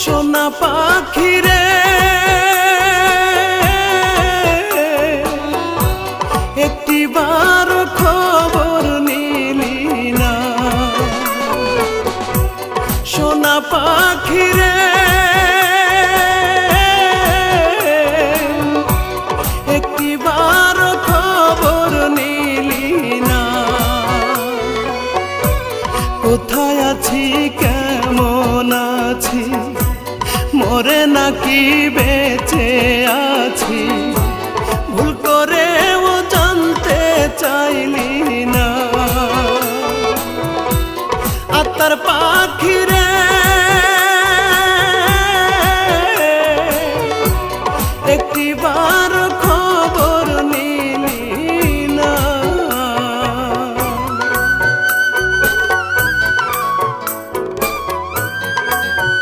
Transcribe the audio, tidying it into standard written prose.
সোনা পাখি রে একটিবার খবর নিলি না। সোনা পাখি রে একটিবার খবর নিলি না। কোথায় আছি কেমন আছি মরে নাকি বেঁচে আছি ভুল করেও জানতে চাইলি না। আত্মার পাখি রে